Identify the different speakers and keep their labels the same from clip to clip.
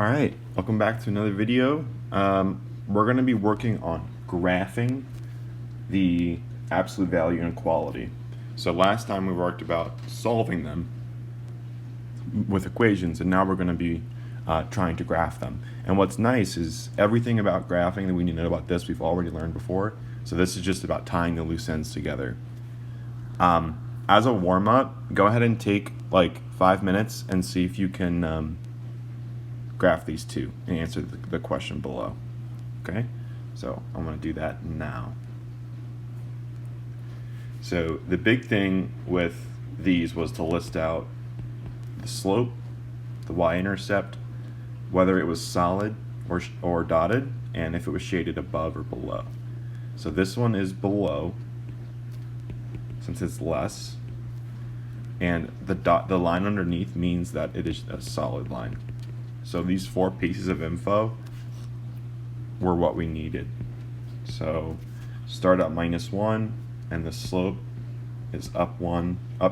Speaker 1: Alright, welcome back to another video. We're going to be working on graphing the absolute value inequality. So last time we worked about solving them with equations, and now we're going to be trying to graph them. And what's nice is everything about graphing that we need to know about this we've already learned before, so this is just about tying the loose ends together. As a warm-up, go ahead and take like 5 minutes and see if you can graph these two and answer the question below. Okay, so I'm going to do that now. So the big thing with these was to list out the slope, the y-intercept, whether it was solid or dotted, and if it was shaded above or below. So this one is below, since it's less, and the line underneath means that it is a solid line. So these 4 pieces of info were what we needed. So start at -1, and the slope is up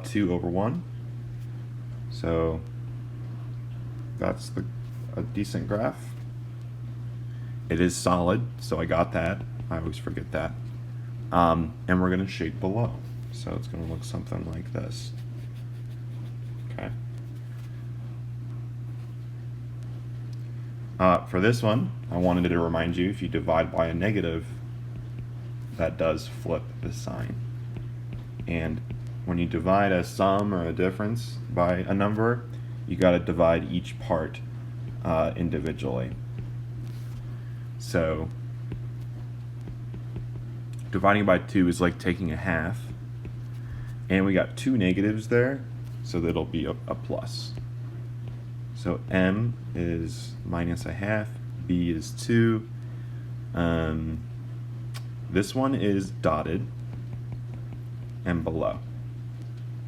Speaker 1: 2 over 1. So that's a decent graph. It is solid, so I got that. I always forget that. And we're going to shade below. So it's going to look something like this. Okay. For this one, I wanted to remind you, if you divide by a negative, that does flip the sign. And when you divide a sum or a difference by a number, you got to divide each part individually. So dividing by 2 is like taking a half, and we got 2 negatives there, so that'll be a plus. So m is -1/2, b is 2. This one is dotted and below.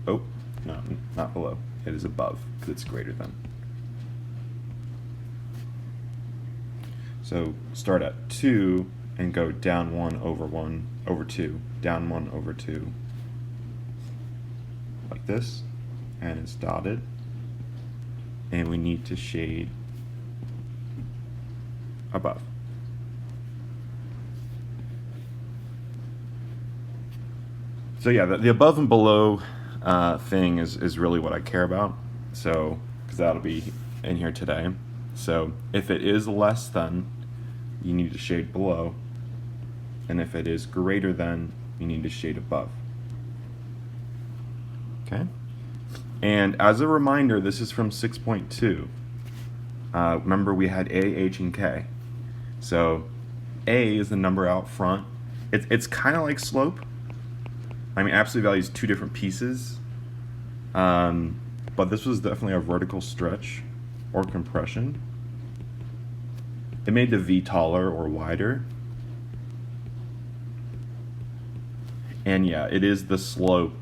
Speaker 1: Oh, no, not below. It is above, because it's greater than. So start at 2 and go down 1 over 2, down 1 over 2, like this, and it's dotted. And we need to shade above. So yeah, the above and below thing is really what I care about. So, because that'll be in here today. So if it is less than, you need to shade below. And if it is greater than, you need to shade above. Okay? And as a reminder, this is from 6.2. Remember, we had A, H, and K. So A is the number out front. It's kind of like slope. I mean, absolute value is 2 different pieces. But this was definitely a vertical stretch or compression. It made the V taller or wider. And yeah, it is the slope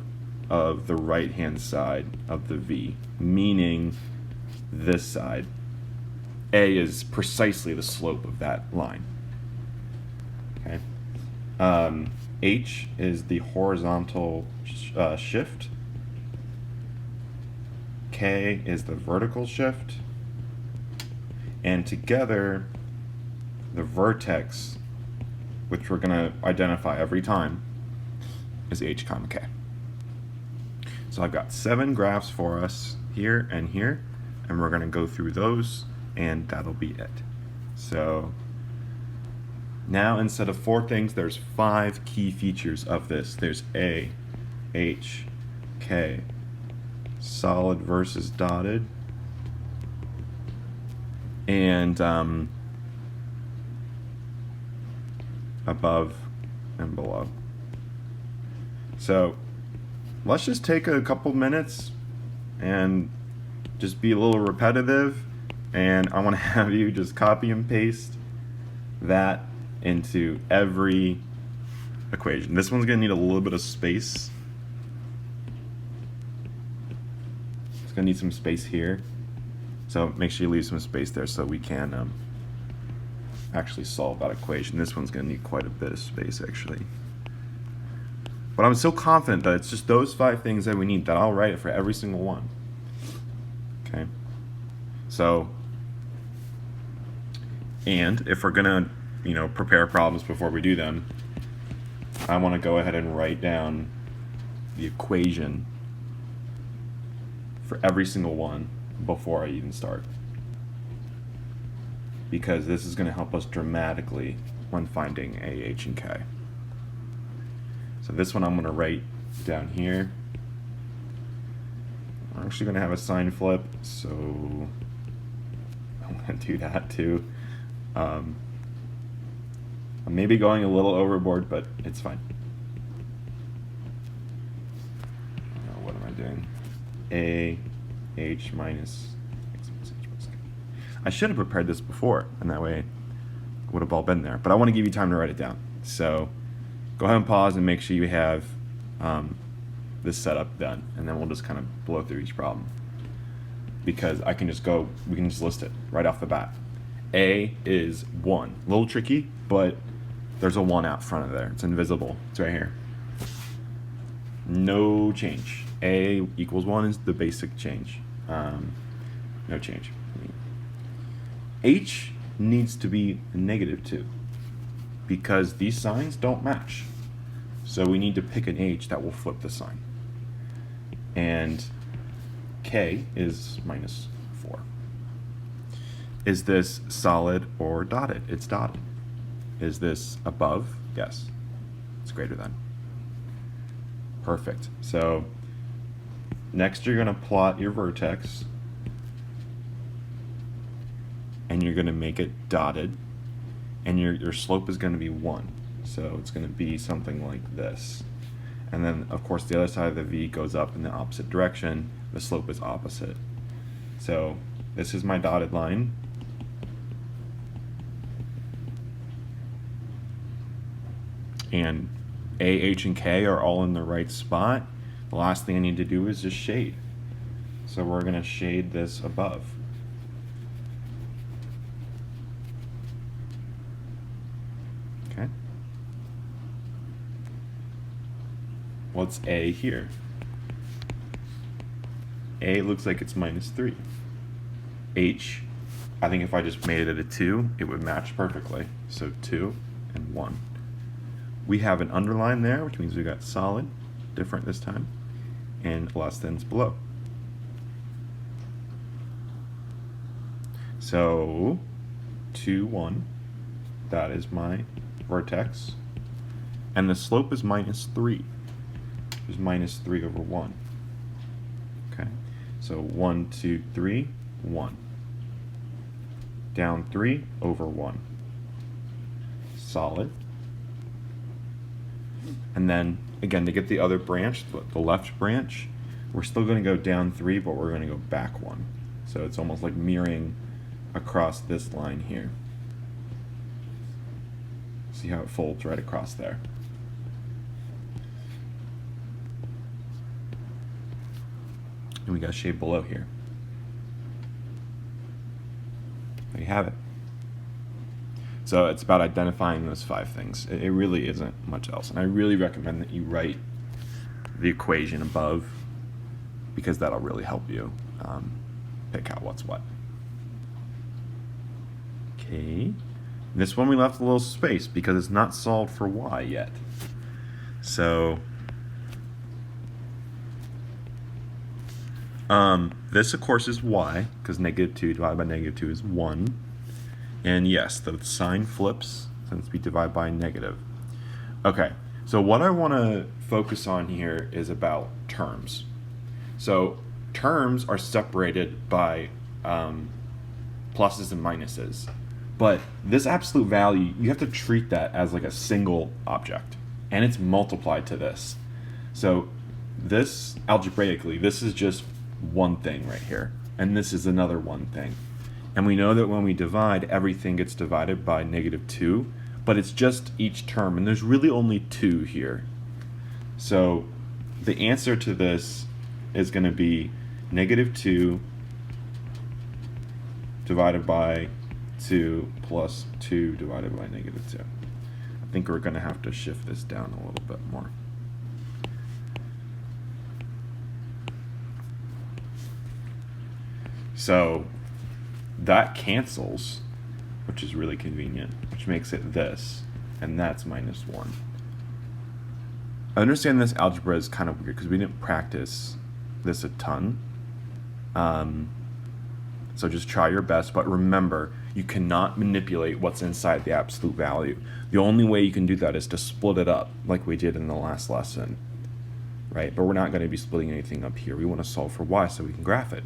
Speaker 1: of the right-hand side of the V, meaning this side. A is precisely the slope of that line. Okay. H is the horizontal shift. K is the vertical shift. And together, the vertex, which we're going to identify every time, is H, K. So I've got 7 graphs for us here, and we're going to go through those, and that'll be it. So now, instead of 4 things, there's 5 key features of this. There's A, H, K, solid versus dotted, and above and below. So let's just take a couple minutes and just be a little repetitive, and I want to have you just copy and paste that into every equation. This one's going to need a little bit of space. It's going to need some space here, so make sure you leave some space there so we can actually solve that equation. This one's going to need quite a bit of space, actually. But I'm so confident that it's just those 5 things that we need, that I'll write it for every single one. Okay? So And if we're gonna, prepare problems before we do them, I want to go ahead and write down the equation for every single one before I even start, because this is going to help us dramatically when finding A, H, and K. So this one I'm going to write down here. I'm actually going to have a sign flip, so I'm going to do that too. I'm maybe going a little overboard, but it's fine. What am I doing? A, H minus X minus H plus K. I should have prepared this before, and that way it would have all been there. But I want to give you time to write it down. So go ahead and pause and make sure you have this setup done, and then we'll just kind of blow through each problem. Because we can just list it right off the bat. A is 1. A little tricky, but there's a 1 out front of there. It's invisible. It's right here. No change. A equals 1 is the basic change. No change. H needs to be -2 because these signs don't match. So we need to pick an H that will flip the sign. And K is -4. Is this solid or dotted? It's dotted. Is this above? Yes. It's greater than. Perfect. So next you're going to plot your vertex, and you're going to make it dotted, and your slope is going to be 1. So it's going to be something like this. And then, of course, the other side of the V goes up in the opposite direction. The slope is opposite. So this is my dotted line. And A, H, and K are all in the right spot. The last thing I need to do is just shade. So we're going to shade this above. Okay. What's A here? A looks like it's -3. H, I think if I just made it a 2, it would match perfectly. So 2 and 1. We have an underline there, which means we got solid, different this time, and less than's below. So 2, 1, that is my vertex, and the slope is -3. It's -3 over 1. Okay, so 1, 2, 3, 1. Down 3 over 1. Solid. And then, again, to get the other branch, the left branch, we're still going to go down 3, but we're going to go back 1. So it's almost like mirroring across this line here. See how it folds right across there. And we got a shade below here. There you have it. So it's about identifying those 5 things. It really isn't much else. And I really recommend that you write the equation above, because that'll really help you pick out what's what. Okay. This one we left a little space because it's not solved for y yet. So this, of course, is y, because -2 divided by -2 is 1. And yes, the sign flips since we divide by negative. Okay, so what I want to focus on here is about terms. So terms are separated by pluses and minuses. But this absolute value, you have to treat that as like a single object. And it's multiplied to this. So this, algebraically, this is just one thing right here. And this is another one thing. And we know that when we divide, everything gets divided by -2, but it's just each term, and there's really only 2 here. So the answer to this is going to be -2 divided by 2 plus 2 divided by -2. I think we're going to have to shift this down a little bit more. So that cancels, which is really convenient, which makes it this, and that's -1. I understand this algebra is kind of weird because we didn't practice this a ton. So just try your best, but remember, you cannot manipulate what's inside the absolute value. The only way you can do that is to split it up like we did in the last lesson, right? But we're not going to be splitting anything up here. We want to solve for y so we can graph it.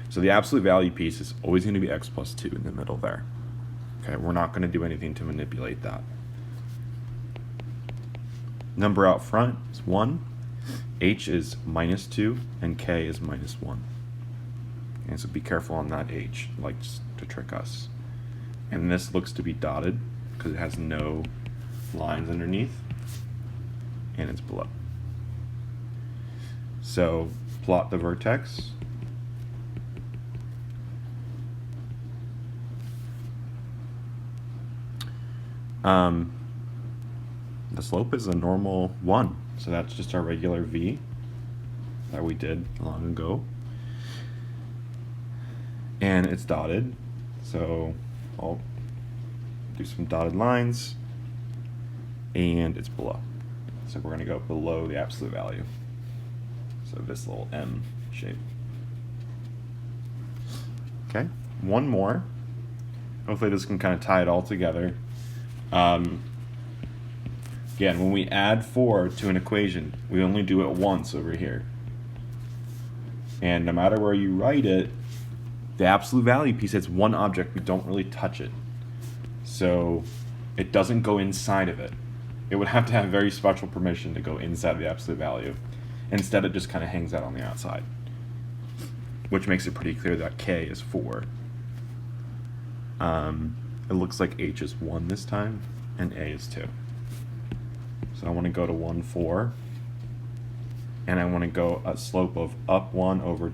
Speaker 1: So the absolute value piece is always going to be x plus 2 in the middle there. Okay, we're not going to do anything to manipulate that. Number out front is 1, h is -2, and k is -1. And so be careful on that h, like to trick us. And this looks to be dotted because it has no lines underneath, and it's below. So plot the vertex. The slope is a normal 1, so that's just our regular v that we did long ago. And it's dotted, so I'll do some dotted lines, and it's below. So we're going to go below the absolute value. So this little M shape. Okay, one more. Hopefully this can kind of tie it all together. Again, when we add 4 to an equation, we only do it once over here. And no matter where you write it, the absolute value piece, it's one object, we don't really touch it. So it doesn't go inside of it. It would have to have very special permission to go inside the absolute value. Instead, it just kind of hangs out on the outside, which makes it pretty clear that k is 4. It looks like h is 1 this time, and a is 2. So I want to go to 1, 4, and I want to go a slope of up 1 over.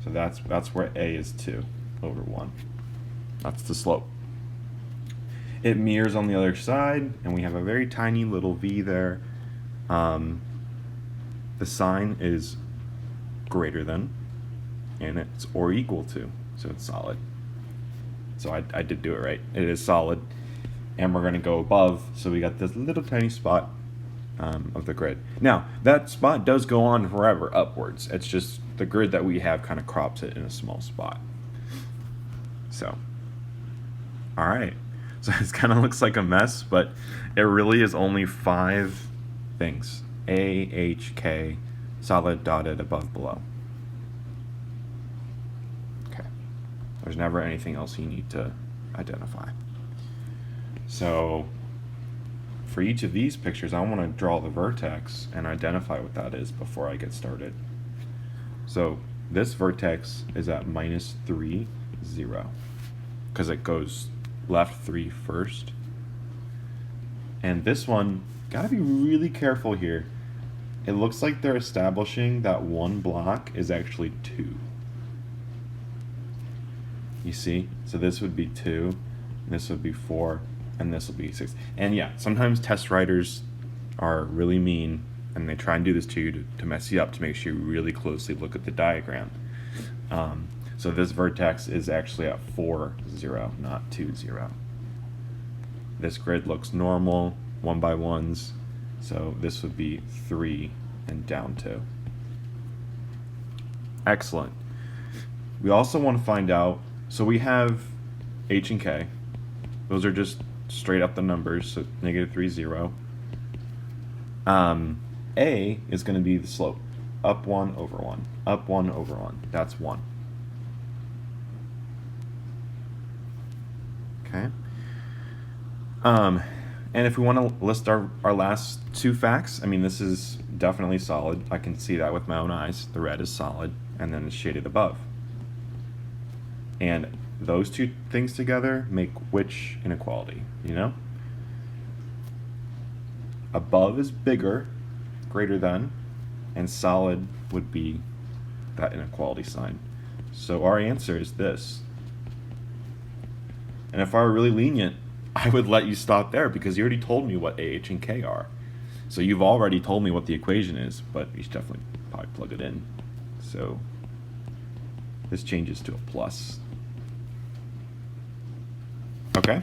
Speaker 1: So that's where a is 2 over 1. That's the slope. It mirrors on the other side, and we have a very tiny little v there. The sign is greater than, and it's or equal to, so it's solid. So I did do it right. It is solid, and we're going to go above, so we got this little tiny spot of the grid. Now, that spot does go on forever upwards. It's just the grid that we have kind of crops it in a small spot. So, all right. So this kind of looks like a mess, but it really is only 5 things. A, H, K, solid, dotted, above, below. Okay. There's never anything else you need to identify. So for each of these pictures, I want to draw the vertex and identify what that is before I get started. So this vertex is at -3, 0, because it goes left 3 first. And this one, gotta be really careful here. It looks like they're establishing that one block is actually 2. You see? So this would be 2, this would be 4, and this will be 6. And yeah, sometimes test writers are really mean, and they try and do this to you to mess you up, to make sure you really closely look at the diagram. So this vertex is actually at 4, 0, not 2, 0. This grid looks normal, 1 by 1s, so this would be 3 and down 2. Excellent. We also want to find out, so we have h and k. Those are just straight up the numbers, so -3, 0. A is going to be the slope, up 1 over 1, up 1 over 1, that's 1. Okay. And if we want to list our last 2 facts, I mean, this is definitely solid. I can see that with my own eyes. The red is solid, and then it's shaded above. And those 2 things together make which inequality, you know? Above is bigger, greater than, and solid would be that inequality sign. So our answer is this. And if I were really lenient, I would let you stop there because you already told me what A, H, and K are. So you've already told me what the equation is, but you should definitely probably plug it in. So this changes to a plus. Okay.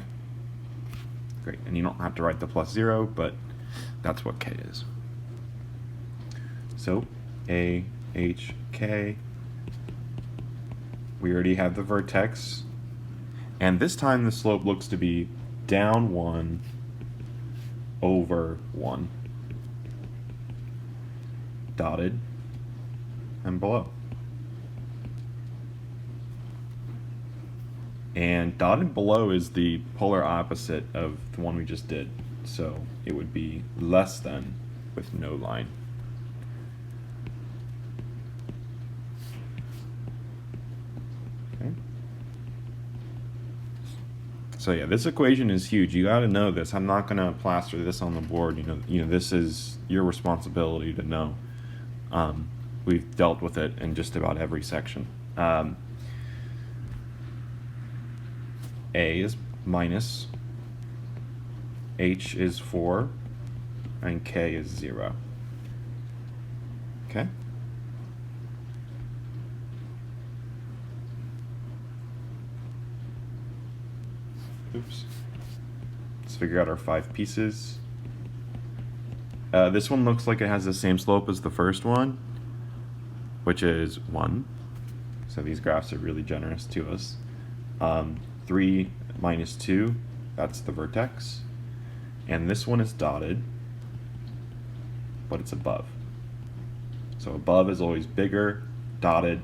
Speaker 1: Great. And you don't have to write the plus 0, but that's what k is. So A, H, K. We already have the vertex. And this time the slope looks to be down 1 over 1. Dotted and below. And dotted below is the polar opposite of the one we just did. So it would be less than with no line. Okay. So yeah, this equation is huge. You got to know this. I'm not going to plaster this on the board. You know, this is your responsibility to know. We've dealt with it in just about every section. A is minus, H is 4, and K is 0. Okay? Oops. Let's figure out our 5 pieces. This one looks like it has the same slope as the first one, which is 1. So these graphs are really generous to us. 3 minus 2, that's the vertex. And this one is dotted, but it's above. So above is always bigger, dotted,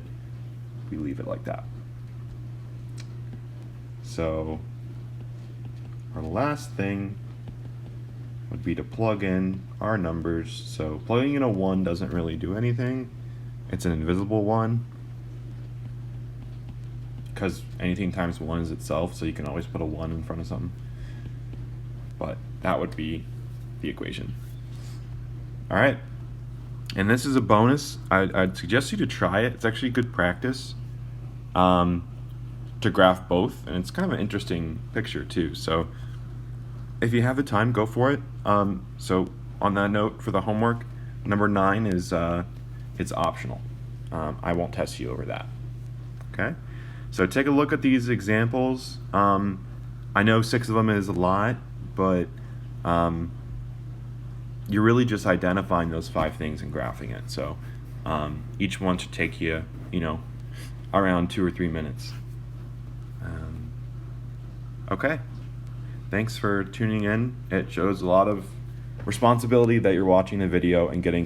Speaker 1: we leave it like that. So our last thing would be to plug in our numbers. So plugging in a 1 doesn't really do anything. It's an invisible 1, because anything times 1 is itself, so you can always put a 1 in front of something. But that would be the equation. All right, and this is a bonus. I'd suggest you to try it. It's actually good practice to graph both, and it's kind of an interesting picture too. So if you have the time, go for it. So on that note, for the homework, number 9 is it's optional. I won't test you over that. Okay. So take a look at these examples. I know 6 of them is a lot, but you're really just identifying those 5 things and graphing it. So each one should take you, around 2 or 3 minutes. Okay. Thanks for tuning in. It shows a lot of responsibility that you're watching the video and getting